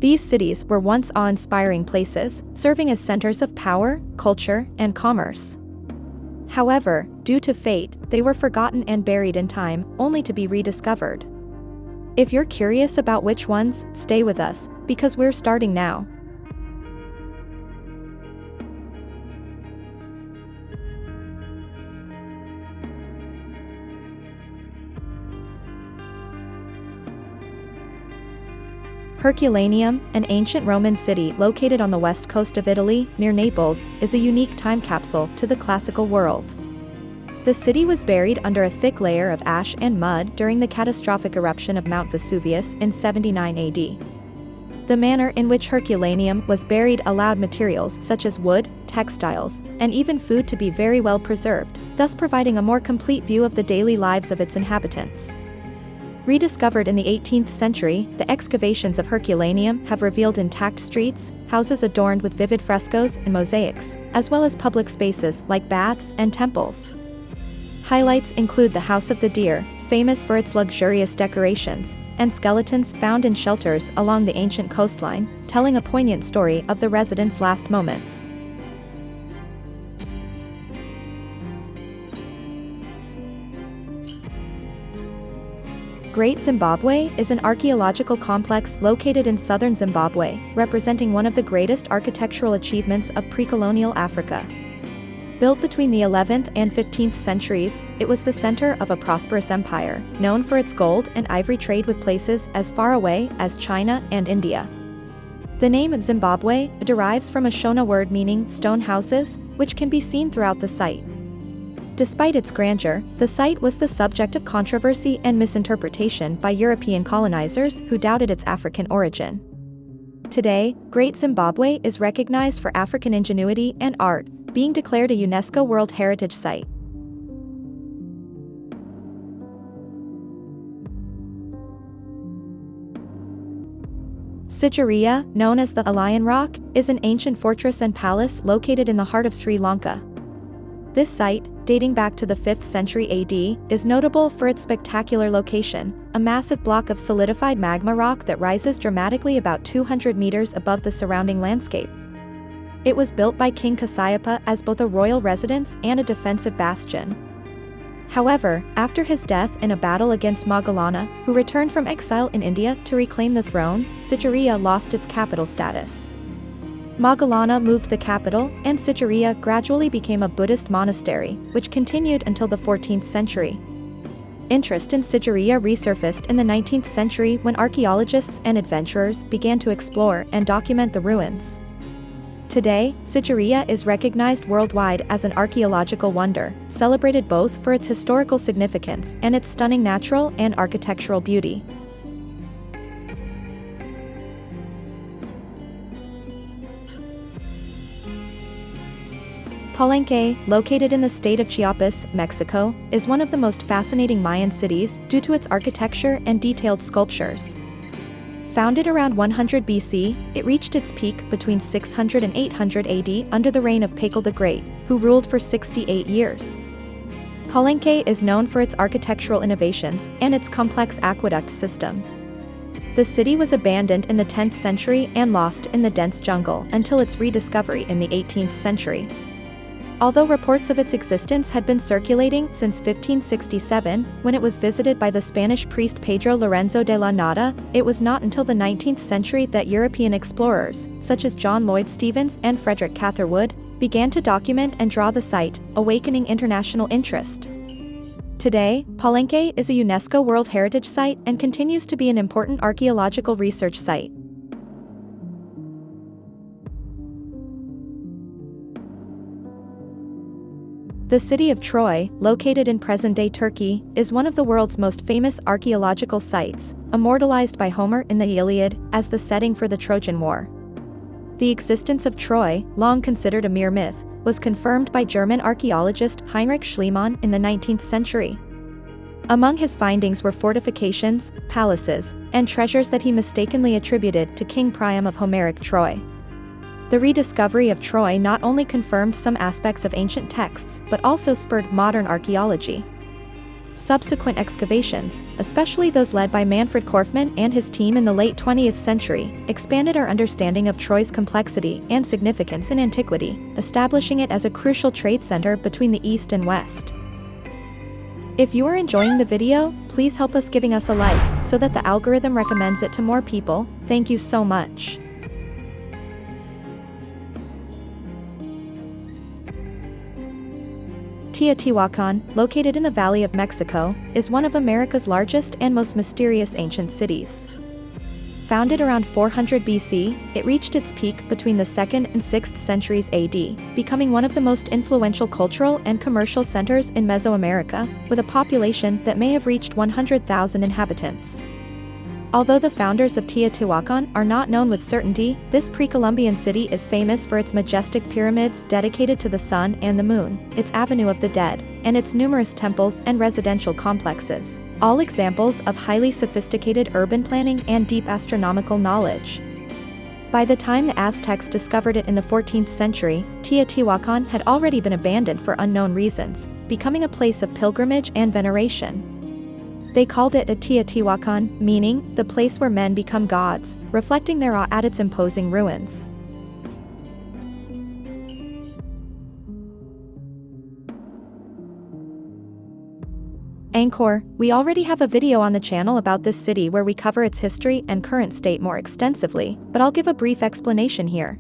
These cities were once awe-inspiring places, serving as centers of power, culture, and commerce. However, due to fate, they were forgotten and buried in time, only to be rediscovered. If you're curious about which ones, stay with us, because we're starting now. Herculesmum, an ancient Roman city located on the west coast of Italy, near Naples, is a unique time capsule to the classical world. The city was buried under a thick layer of ash and mud during the catastrophic eruption of Mount Vesuvius in 79 AD. The manner in which Herculesmum was buried allowed materials such as wood, textiles, and even food to be very well preserved, thus providing a more complete view of the daily lives of its inhabitants. Rediscovered in the 18th century, the excavations of Herculesmum have revealed intact streets, houses adorned with vivid frescoes and mosaics, as well as public spaces like baths and temples. Highlights include the House of the Deer, famous for its luxurious decorations, and skeletons found in shelters along the ancient coastline, telling a poignant story of the residents' last moments. Great Zimbabwe is an archaeological complex located in southern Zimbabwe, representing one of the greatest architectural achievements of pre-colonial Africa. Built between the 11th and 15th centuries, it was the center of a prosperous empire, known for its gold and ivory trade with places as far away as China and India. The name Zimbabwe derives from a Shona word meaning stone houses, which can be seen throughout the site. Despite its grandeur, the site was the subject of controversy and misinterpretation by European colonizers who doubted its African origin. Today, Great Zimbabwe is recognized for African ingenuity and art, being declared a UNESCO World Heritage Site. Ceria, known as the Lion Rock, is an ancient fortress and palace located in the heart of Sri Lanka. This site, dating back to the 5th century AD, is notable for its spectacular location, a massive block of solidified magma rock that rises dramatically about 200 meters above the surrounding landscape. It was built by King Kasyapa as both a royal residence and a defensive bastion. However, after his death in a battle against Magellan, who returned from exile in India to reclaim the throne, Ceria lost its capital status. Magellan moved the capital, and Ceria gradually became a Buddhist monastery, which continued until the 14th century. Interest in Ceria resurfaced in the 19th century when archaeologists and adventurers began to explore and document the ruins. Today, Ceria is recognized worldwide as an archaeological wonder, celebrated both for its historical significance and its stunning natural and architectural beauty. Palenque, located in the state of Chiapas, Mexico, is one of the most fascinating Mayan cities due to its architecture and detailed sculptures. Founded around 100 BC, it reached its peak between 600 and 800 AD under the reign of Pacal the Great, who ruled for 68 years. Palenque is known for its architectural innovations and its complex aqueduct system. The city was abandoned in the 10th century and lost in the dense jungle until its rediscovery in the 18th century. Although reports of its existence had been circulating since 1567, when it was visited by the Spanish priest Pedro Lorenzo de la Nada, it was not until the 19th century that European explorers, such as John Lloyd Stephens and Frederick Catherwood, began to document and draw the site, awakening international interest. Today, Palenque is a UNESCO World Heritage Site and continues to be an important archaeological research site. The city of Troy, located in present-day Turkey, is one of the world's most famous archaeological sites, immortalized by Homer in the Iliad as the setting for the Trojan War. The existence of Troy, long considered a mere myth, was confirmed by German archaeologist Heinrich Schliemann in the 19th century. Among his findings were fortifications, palaces, and treasures that he mistakenly attributed to King Priam of Homeric Troy. The rediscovery of Troy not only confirmed some aspects of ancient texts but also spurred modern archaeology. Subsequent excavations, especially those led by Manfred Korfmann and his team in the late 20th century, expanded our understanding of Troy's complexity and significance in antiquity, establishing it as a crucial trade center between the East and West. If you are enjoying the video, please help us giving us a like, so that the algorithm recommends it to more people. Thank you so much. Teotihuacan, located in the Valley of Mexico, is one of America's largest and most mysterious ancient cities. Founded around 400 BC, it reached its peak between the 2nd and 6th centuries AD, becoming one of the most influential cultural and commercial centers in Mesoamerica, with a population that may have reached 100,000 inhabitants. Although the founders of Teotihuacan are not known with certainty, this pre-Columbian city is famous for its majestic pyramids dedicated to the sun and the moon, its Avenue of the Dead, and its numerous temples and residential complexes, all examples of highly sophisticated urban planning and deep astronomical knowledge. By the time the Aztecs discovered it in the 14th century, Teotihuacan had already been abandoned for unknown reasons, becoming a place of pilgrimage and veneration. They called it a Teotihuacan, meaning, the place where men become gods, reflecting their awe at its imposing ruins. Angkor, we already have a video on the channel about this city where we cover its history and current state more extensively, but I'll give a brief explanation here.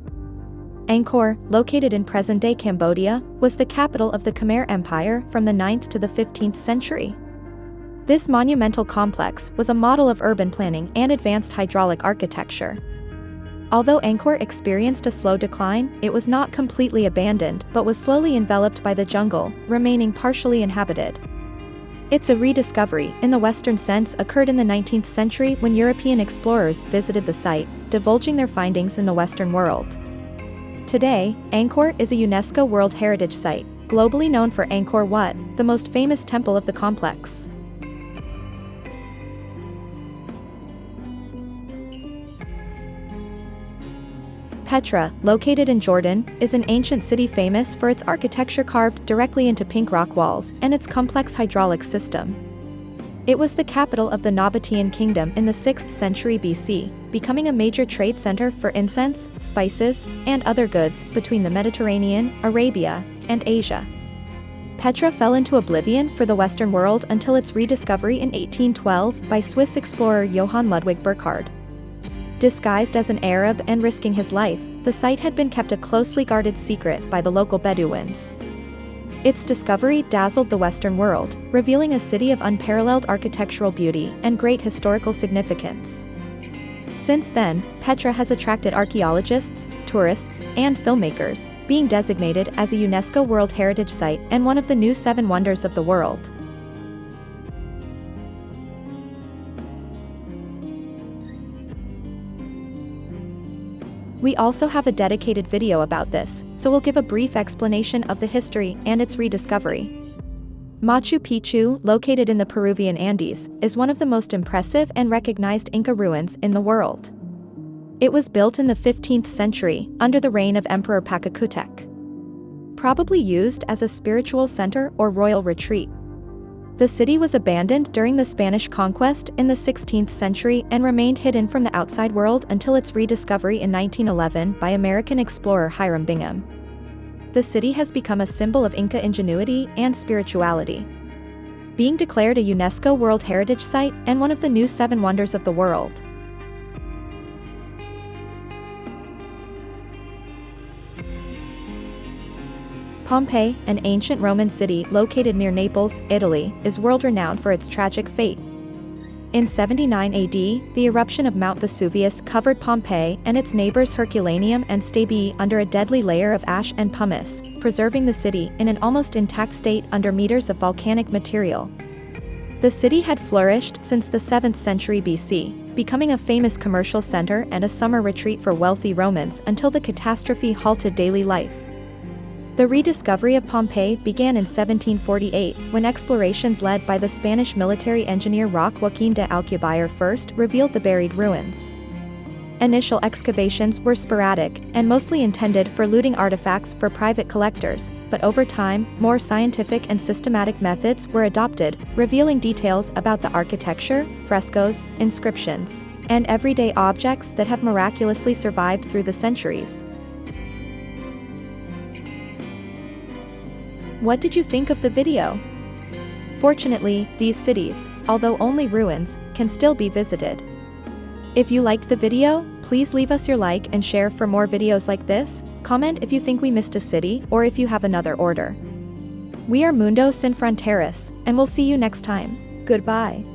Angkor, located in present-day Cambodia, was the capital of the Khmer Empire from the 9th to the 15th century. This monumental complex was a model of urban planning and advanced hydraulic architecture. Although Angkor experienced a slow decline, it was not completely abandoned but was slowly enveloped by the jungle, remaining partially inhabited. Its rediscovery, in the Western sense, occurred in the 19th century when European explorers visited the site, divulging their findings in the Western world. Today, Angkor is a UNESCO World Heritage Site, globally known for Angkor Wat, the most famous temple of the complex. Petra, located in Jordan, is an ancient city famous for its architecture carved directly into pink rock walls and its complex hydraulic system. It was the capital of the Nabatean kingdom in the 6th century BC, becoming a major trade center for incense, spices, and other goods between the Mediterranean, Arabia, and Asia. Petra fell into oblivion for the Western world until its rediscovery in 1812 by Swiss explorer Johann Ludwig Burckhardt. Disguised as an Arab and risking his life, the site had been kept a closely guarded secret by the local Bedouins. Its discovery dazzled the Western world, revealing a city of unparalleled architectural beauty and great historical significance. Since then, Petra has attracted archaeologists, tourists, and filmmakers, being designated as a UNESCO World Heritage Site and one of the new 7 wonders of the world. We also have a dedicated video about this, so we'll give a brief explanation of the history and its rediscovery. Machu Picchu, located in the Peruvian Andes, is one of the most impressive and recognized Inca ruins in the world. It was built in the 15th century, under the reign of Emperor Pachacutec. Probably used as a spiritual center or royal retreat. The city was abandoned during the Spanish conquest in the 16th century and remained hidden from the outside world until its rediscovery in 1911 by American explorer Hiram Bingham. The city has become a symbol of Inca ingenuity and spirituality, being declared a UNESCO World Heritage Site and one of the new 7 wonders of the world. Pompei, an ancient Roman city located near Naples, Italy, is world-renowned for its tragic fate. In 79 AD, the eruption of Mount Vesuvius covered Pompei and its neighbors Herculesmum and Stabi under a deadly layer of ash and pumice, preserving the city in an almost intact state under meters of volcanic material. The city had flourished since the 7th century BC, becoming a famous commercial center and a summer retreat for wealthy Romans until the catastrophe halted daily life. The rediscovery of Pompei began in 1748, when explorations led by the Spanish military engineer Roque Joaquín de Alcubierre first revealed the buried ruins. Initial excavations were sporadic and mostly intended for looting artifacts for private collectors, but over time, more scientific and systematic methods were adopted, revealing details about the architecture, frescoes, inscriptions, and everyday objects that have miraculously survived through the centuries. What did you think of the video? Fortunately, these cities, although only ruins, can still be visited. If you liked the video, please leave us your like and share for more videos like this. Comment if you think we missed a city or if you have another order. We are Mundo Sin Fronteras, and we'll see you next time. Goodbye.